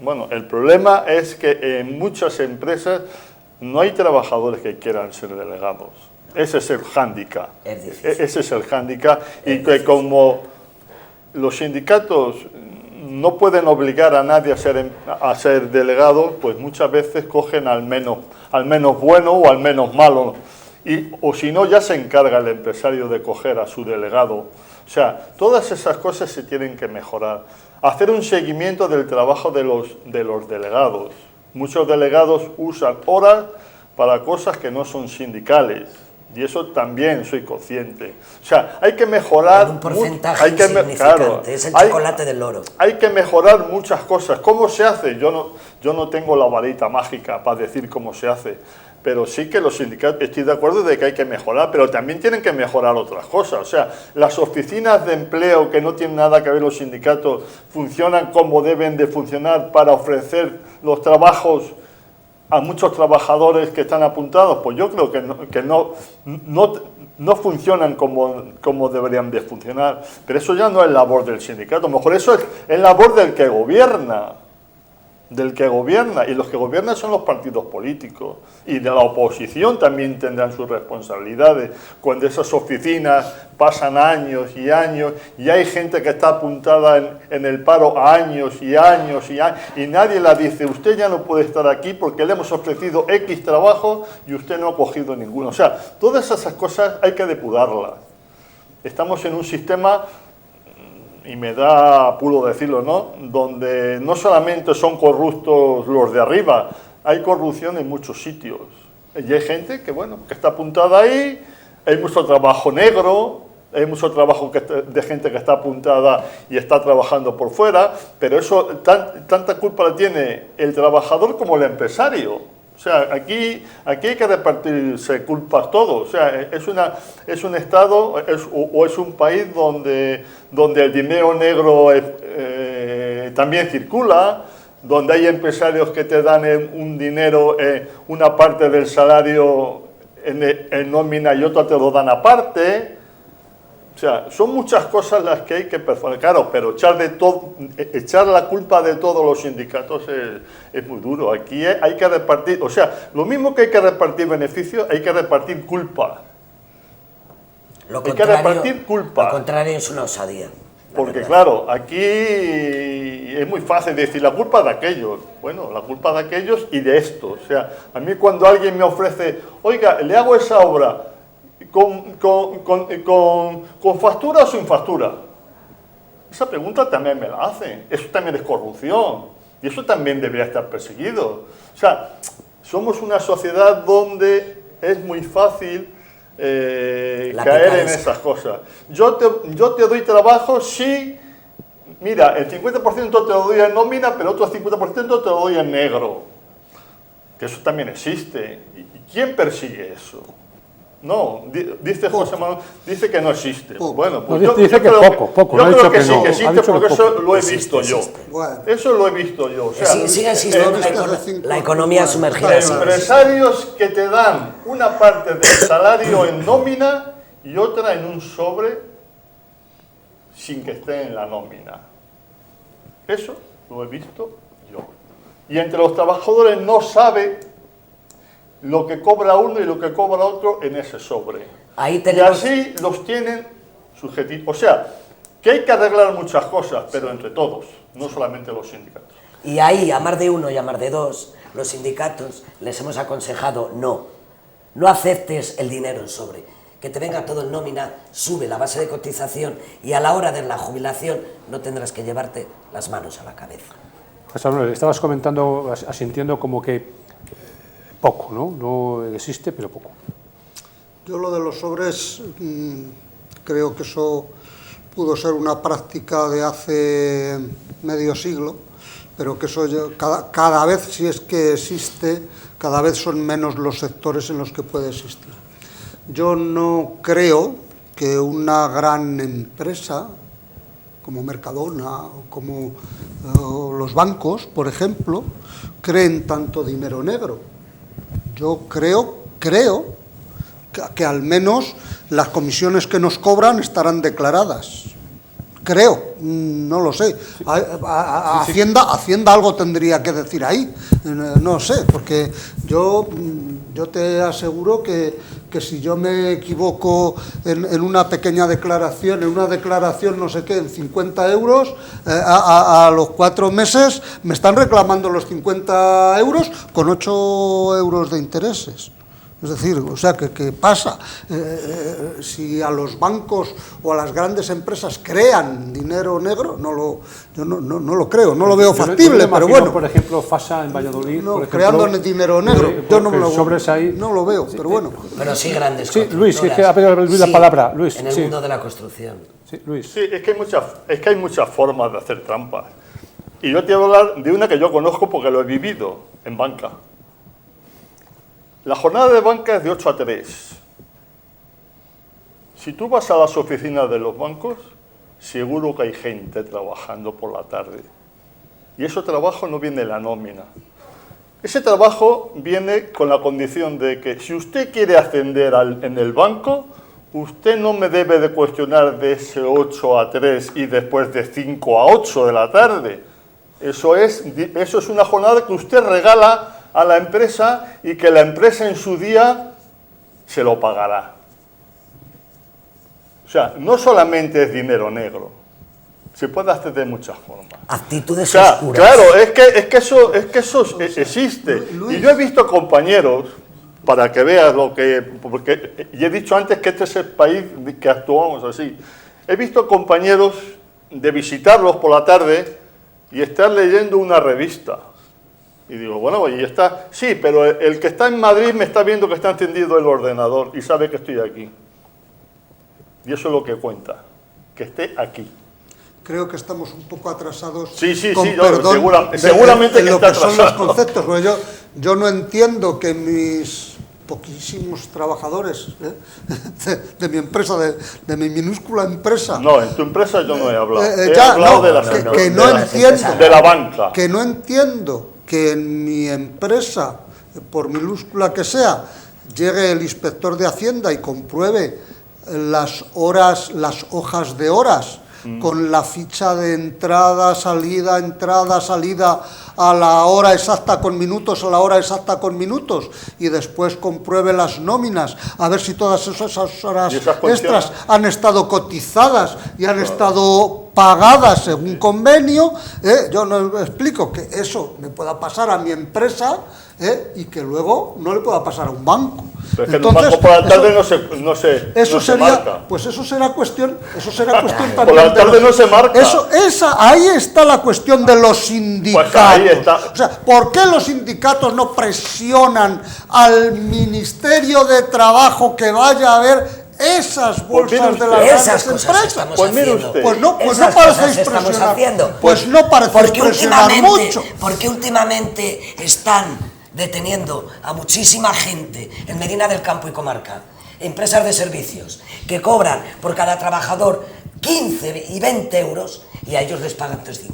[SPEAKER 4] bueno, el problema es que en muchas empresas no hay trabajadores que quieran ser delegados. Ese es el hándicap. Ese es el hándicap. Y que como los sindicatos no pueden obligar a nadie a ser delegado, pues muchas veces cogen al menos bueno o al menos malo. O si no, ya se encarga el empresario de coger a su delegado. O sea, todas esas cosas se tienen que mejorar. Hacer un seguimiento del trabajo de los delegados. Muchos delegados usan horas para cosas que no son sindicales. Y eso también soy consciente. O sea, hay que mejorar...
[SPEAKER 3] En un porcentaje insignificante, es el chocolate del loro.
[SPEAKER 4] Hay que mejorar muchas cosas. ¿Cómo se hace? Yo no tengo la varita mágica para decir cómo se hace. Pero sí que los sindicatos, estoy de acuerdo de que hay que mejorar, pero también tienen que mejorar otras cosas. O sea, las oficinas de empleo que no tienen nada que ver los sindicatos funcionan como deben de funcionar para ofrecer los trabajos a muchos trabajadores que están apuntados. Pues yo creo que no funcionan como deberían de funcionar. Pero eso ya no es labor del sindicato, a lo mejor eso es labor del que gobierna. Y los que gobiernan son los partidos políticos, y de la oposición también tendrán sus responsabilidades. Cuando esas oficinas pasan años y años y hay gente que está apuntada en el paro años y nadie la dice, usted ya no puede estar aquí porque le hemos ofrecido X trabajo y usted no ha cogido ninguno. O sea, todas esas cosas hay que depurarlas. Estamos en un sistema, y me da apuro decirlo, ¿no?, donde no solamente son corruptos los de arriba, hay corrupción en muchos sitios. Y hay gente que, bueno, que está apuntada ahí, hay mucho trabajo negro, hay mucho trabajo de gente que está apuntada y está trabajando por fuera, pero eso tanta culpa la tiene el trabajador como el empresario. O sea, aquí hay que repartirse culpas todos. O sea, es un Estado o es un país donde el dinero negro también circula, donde hay empresarios que te dan un dinero, una parte del salario en nómina y otra te lo dan aparte. O sea, son muchas cosas las que hay que perforar. Claro, pero echar la culpa de todos los sindicatos es muy duro. Aquí hay que repartir, o sea, lo mismo que hay que repartir beneficios, hay que repartir culpa. Hay que repartir culpa.
[SPEAKER 3] Lo contrario es una osadía.
[SPEAKER 4] Porque claro, aquí es muy fácil decir la culpa de aquellos. Bueno, la culpa de aquellos y de estos. O sea, a mí cuando alguien me ofrece, oiga, le hago esa obra con factura o sin factura. Esa pregunta también me la hacen. Eso también es corrupción. Y eso también debería estar perseguido. O sea, somos una sociedad donde es muy fácil caer en esas cosas. Yo te doy trabajo si, mira, el 50% te lo doy en nómina, pero otro 50% te lo doy en negro. Que eso también existe. ¿Y quién persigue eso? No, dice José Manuel, dice que no existe. Bueno, pues
[SPEAKER 1] no, dice que poco.
[SPEAKER 4] Yo creo que sí que existe porque eso lo he visto yo. Eso lo he visto yo. O sea,
[SPEAKER 3] sigue existiendo la economía sumergida.
[SPEAKER 4] Empresarios que te dan una parte del salario en nómina y otra en un sobre sin que esté en la nómina. Eso lo he visto yo. Y entre los trabajadores no sabe lo que cobra uno y lo que cobra otro en ese sobre.
[SPEAKER 3] Ahí tenemos...
[SPEAKER 4] Y así los tienen subjetivos. O sea, que hay que arreglar muchas cosas, pero entre todos, no solamente los sindicatos.
[SPEAKER 3] Y ahí, a más de uno y a más de dos, los sindicatos les hemos aconsejado no aceptes el dinero en sobre, que te venga todo en nómina, sube la base de cotización y a la hora de la jubilación no tendrás que llevarte las manos a la cabeza.
[SPEAKER 1] José Manuel, estabas comentando, asintiendo como que poco, ¿no? No existe, pero poco.
[SPEAKER 2] Yo lo de los sobres, creo que eso pudo ser una práctica de hace medio siglo, pero que eso cada vez, si es que existe, cada vez son menos los sectores en los que puede existir. Yo no creo que una gran empresa como Mercadona o como los bancos, por ejemplo, creen tanto dinero negro. Yo creo que al menos las comisiones que nos cobran estarán declaradas. Creo, no lo sé. Hacienda algo tendría que decir ahí, no sé, porque yo te aseguro que si yo me equivoco en una pequeña declaración, no sé qué, en 50 euros, a los 4 meses me están reclamando los 50 euros con 8 euros de intereses. Es decir, o sea, ¿qué pasa? Si a los bancos o a las grandes empresas crean dinero negro, yo no lo creo, no lo veo factible, pero bueno.
[SPEAKER 1] Por ejemplo, FASA en Valladolid,
[SPEAKER 2] no,
[SPEAKER 1] por ejemplo,
[SPEAKER 2] creando dinero negro, yo no
[SPEAKER 1] lo
[SPEAKER 2] veo, pero bueno.
[SPEAKER 3] Pero sí grandes
[SPEAKER 1] constructoras. Luis, es que ha pedido Luis la palabra. Luis,
[SPEAKER 3] en el mundo de la construcción.
[SPEAKER 1] Sí, Luis.
[SPEAKER 4] Sí, es que hay muchas formas de hacer trampas. Y yo te voy a hablar de una que yo conozco porque lo he vivido en banca. La jornada de banca es de 8 a 3. Si tú vas a las oficinas de los bancos, seguro que hay gente trabajando por la tarde. Y ese trabajo no viene en la nómina. Ese trabajo viene con la condición de que si usted quiere ascender en el banco, usted no me debe de cuestionar de ese 8 a 3 y después de 5 a 8 de la tarde. Eso es una jornada que usted regala a la empresa y que la empresa en su día se lo pagará. O sea, no solamente es dinero negro, se puede hacer de muchas formas.
[SPEAKER 3] Actitudes oscuras.
[SPEAKER 4] Claro, es que eso existe. Luis. Y yo he visto compañeros, para que veas porque y he dicho antes que este es el país que actuamos así. He visto compañeros de visitarlos por la tarde y estar leyendo una revista. Y digo, bueno, y está, sí, pero el que está en Madrid me está viendo que está encendido el ordenador y sabe que estoy aquí. Y eso es lo que cuenta, que esté aquí.
[SPEAKER 2] Creo que estamos un poco atrasados.
[SPEAKER 4] Sí,
[SPEAKER 2] con
[SPEAKER 4] no,
[SPEAKER 2] perdón,
[SPEAKER 4] seguramente
[SPEAKER 2] de
[SPEAKER 4] que
[SPEAKER 2] lo
[SPEAKER 4] está
[SPEAKER 2] que son los
[SPEAKER 4] atrasado.
[SPEAKER 2] conceptos. Porque yo no entiendo que mis poquísimos trabajadores de mi empresa, de mi minúscula empresa.
[SPEAKER 4] No, en tu empresa yo no he hablado. He
[SPEAKER 2] Ya,
[SPEAKER 4] hablado
[SPEAKER 2] no,
[SPEAKER 4] de la
[SPEAKER 2] que no entiendo.
[SPEAKER 4] de la banca.
[SPEAKER 2] Que no entiendo que en mi empresa, por minúscula que sea, llegue el inspector de Hacienda y compruebe las hojas de horas con la ficha de entrada, salida, a la hora exacta con minutos, y después compruebe las nóminas, a ver si todas esas horas extras han estado cotizadas y han estado pagadas según convenio. Yo no explico que eso me pueda pasar a mi empresa y que luego no le pueda pasar a un banco.
[SPEAKER 4] Pero es que entonces, en un banco por la tarde no se marca.
[SPEAKER 2] Pues eso será cuestión también.
[SPEAKER 4] Por la tarde no se marca.
[SPEAKER 2] Ahí está la cuestión de los sindicatos.
[SPEAKER 4] Pues ahí está.
[SPEAKER 2] O sea, ¿por qué los sindicatos no presionan al Ministerio de Trabajo que vaya a ver esas bolsas de las grandes empresas?
[SPEAKER 3] Pues
[SPEAKER 4] mire usted.
[SPEAKER 2] Pues no parecéis presionar. Pues no parecéis presionar mucho.
[SPEAKER 3] Porque últimamente están deteniendo a muchísima gente en Medina del Campo y comarca, empresas de servicios, que cobran por cada trabajador 15 y 20 euros y a ellos les pagan 3,50.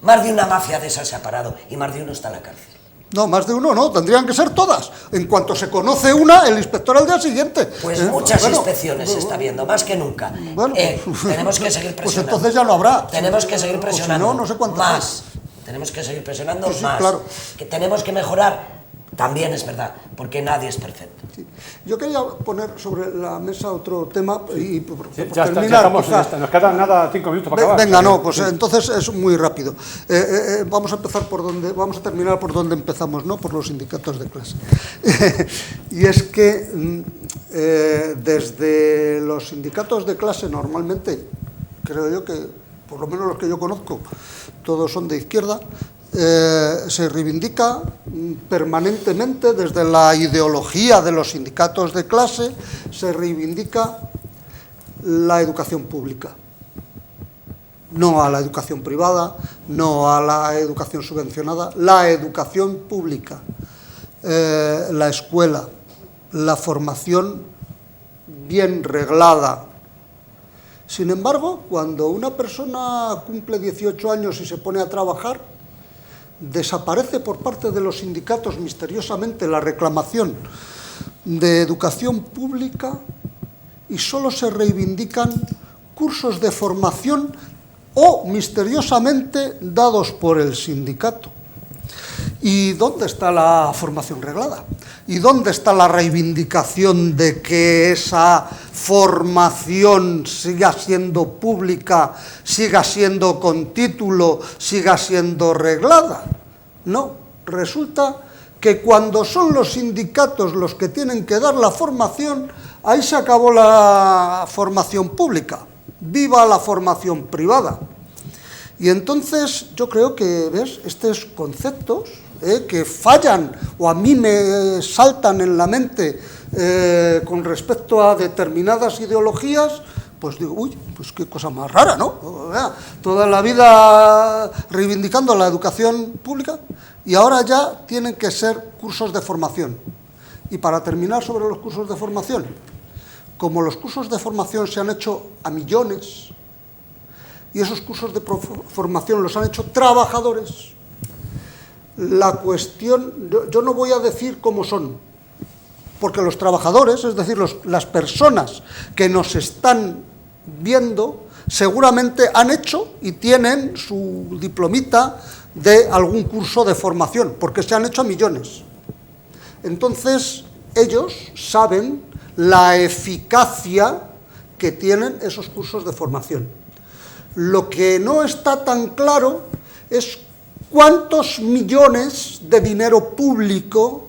[SPEAKER 3] Más de una mafia de esas se ha parado y más de uno está en la cárcel.
[SPEAKER 2] No, más de uno no, tendrían que ser todas. En cuanto se conoce una, el inspector al día siguiente.
[SPEAKER 3] Pues muchas inspecciones se está viendo, más que nunca. Tenemos que seguir presionando.
[SPEAKER 2] Pues entonces ya lo habrá.
[SPEAKER 3] Tenemos que seguir presionando.
[SPEAKER 2] Si no, no sé cuánto
[SPEAKER 3] más. Tenemos que seguir presionando
[SPEAKER 2] sí,
[SPEAKER 3] más.
[SPEAKER 2] Claro.
[SPEAKER 3] Que tenemos que mejorar, también es verdad, porque nadie es perfecto.
[SPEAKER 2] Sí. Yo quería poner sobre la mesa otro tema y
[SPEAKER 1] ya terminar. Nos quedan nada 5 minutos para acabar.
[SPEAKER 2] Venga, no, pues entonces es muy rápido. Vamos a terminar por donde empezamos, ¿no? Por los sindicatos de clase. Y es que desde los sindicatos de clase normalmente, creo yo que, por lo menos los que yo conozco, todos son de izquierda, se reivindica permanentemente desde la ideología de los sindicatos de clase, se reivindica la educación pública, no a la educación privada, no a la educación subvencionada, la educación pública, la escuela, la formación bien reglada. Sin embargo, cuando una persona cumple 18 años y se pone a trabajar, desaparece por parte de los sindicatos misteriosamente la reclamación de educación pública y solo se reivindican cursos de formación o misteriosamente dados por el sindicato. ¿Y dónde está la formación reglada? ¿Y dónde está la reivindicación de que esa formación siga siendo pública, siga siendo con título, siga siendo reglada? No, resulta que cuando son los sindicatos los que tienen que dar la formación, ahí se acabó la formación pública. ¡Viva la formación privada! Y entonces yo creo que, ¿ves?, estos conceptos que fallan o a mí me saltan en la mente con respecto a determinadas ideologías, pues digo, uy, pues qué cosa más rara, ¿no? Toda la vida reivindicando la educación pública y ahora ya tienen que ser cursos de formación. Y para terminar sobre los cursos de formación, como los cursos de formación se han hecho a millones y esos cursos de formación los han hecho trabajadores, la cuestión, yo no voy a decir cómo son, porque los trabajadores, es decir, las personas que nos están viendo, seguramente han hecho y tienen su diplomita de algún curso de formación, porque se han hecho a millones. Entonces, ellos saben la eficacia que tienen esos cursos de formación. Lo que no está tan claro es cuántos millones de dinero público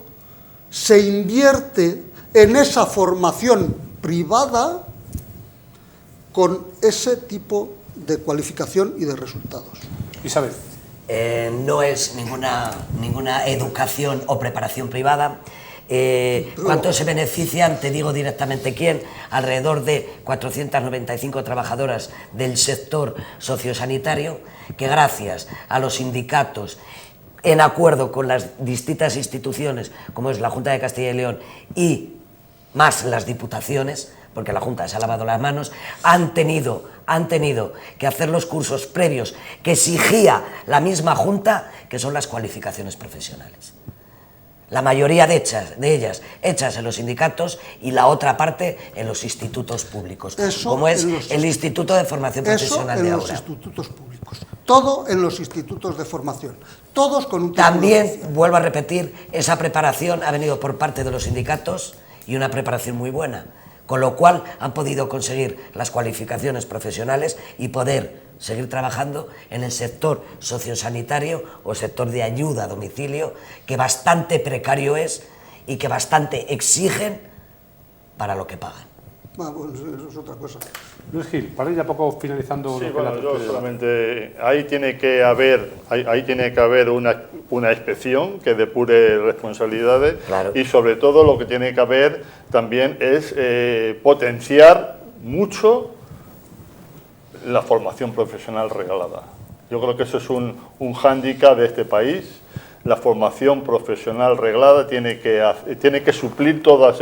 [SPEAKER 2] se invierte en esa formación privada con ese tipo de cualificación y de resultados.
[SPEAKER 1] Isabel.
[SPEAKER 3] No es ninguna educación o preparación privada, ¿Cuántos se benefician? Te digo directamente quién. Alrededor de 495 trabajadoras del sector sociosanitario que gracias a los sindicatos, en acuerdo con las distintas instituciones, como es la Junta de Castilla y León y más las diputaciones, porque la Junta se ha lavado las manos, han tenido que hacer los cursos previos que exigía la misma Junta, que son las cualificaciones profesionales. La mayoría de ellas hechas en los sindicatos y la otra parte en los institutos públicos,
[SPEAKER 2] eso
[SPEAKER 3] como es el Instituto de Formación Profesional de ahora.
[SPEAKER 2] Eso en los institutos públicos. Todo en los institutos de formación. Todos con un título
[SPEAKER 3] También,
[SPEAKER 2] oficial.
[SPEAKER 3] vuelvo a repetir, esa preparación ha venido por parte de los sindicatos y una preparación muy buena, con lo cual han podido conseguir las cualificaciones profesionales y poder seguir trabajando en el sector sociosanitario o sector de ayuda a domicilio, que bastante precario es y que bastante exigen para lo que pagan.
[SPEAKER 2] Bueno, eso es otra cosa.
[SPEAKER 1] Luis Gil, para ir ya poco finalizando...
[SPEAKER 4] Sí,
[SPEAKER 1] lo que
[SPEAKER 4] bueno,
[SPEAKER 1] la-
[SPEAKER 4] yo solamente... Ahí tiene que haber una inspección que depure responsabilidades,
[SPEAKER 3] Claro.
[SPEAKER 4] y sobre todo lo que tiene que haber también es potenciar mucho la formación profesional regalada. Yo creo que eso es un hándicap de este país. La formación profesional reglada tiene que suplir todas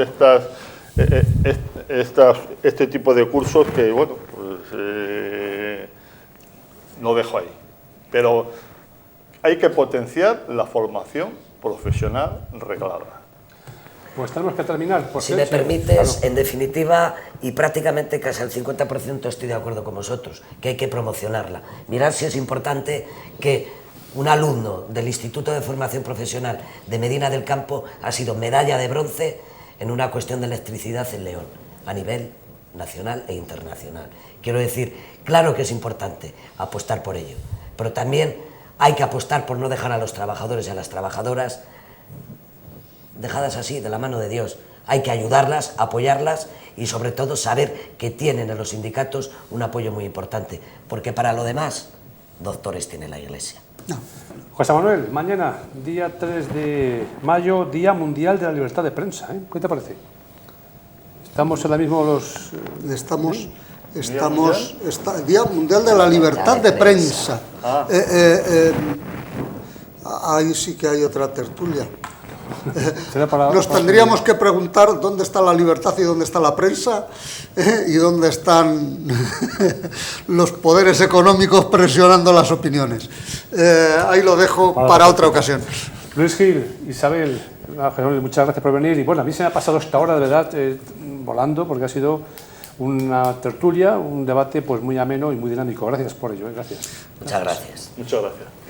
[SPEAKER 4] este tipo de cursos que, bueno, pues lo dejo ahí. Pero hay que potenciar la formación profesional reglada.
[SPEAKER 1] Pues tenemos que terminar.
[SPEAKER 3] Si me permites, en definitiva, y prácticamente casi al 50% estoy de acuerdo con vosotros, que hay que promocionarla. Mirad si es importante que un alumno del Instituto de Formación Profesional de Medina del Campo ha sido medalla de bronce en una cuestión de electricidad en León, a nivel nacional e internacional. Quiero decir, claro que es importante apostar por ello, pero también hay que apostar por no dejar a los trabajadores y a las trabajadoras dejadas así, de la mano de Dios. Hay que ayudarlas, apoyarlas y sobre todo saber que tienen en los sindicatos un apoyo muy importante, porque para lo demás, doctores tiene la Iglesia.
[SPEAKER 2] No.
[SPEAKER 1] José Manuel, mañana, día 3 de mayo, Día Mundial de la Libertad de Prensa, ¿eh? ¿Qué te parece? Estamos ahora mismo los...
[SPEAKER 2] Día Mundial de la Libertad de Prensa. Ahí sí que hay otra tertulia. Nos tendríamos que preguntar dónde está la libertad y dónde está la prensa, y dónde están los poderes económicos presionando las opiniones. Ahí lo dejo para otra ocasión.
[SPEAKER 1] Luis Gil, Isabel, muchas gracias por venir. Y bueno, a mí se me ha pasado esta hora, de verdad, volando, porque ha sido una tertulia, un debate pues muy ameno y muy dinámico. Gracias por ello, gracias.
[SPEAKER 3] Muchas gracias.
[SPEAKER 4] Muchas gracias.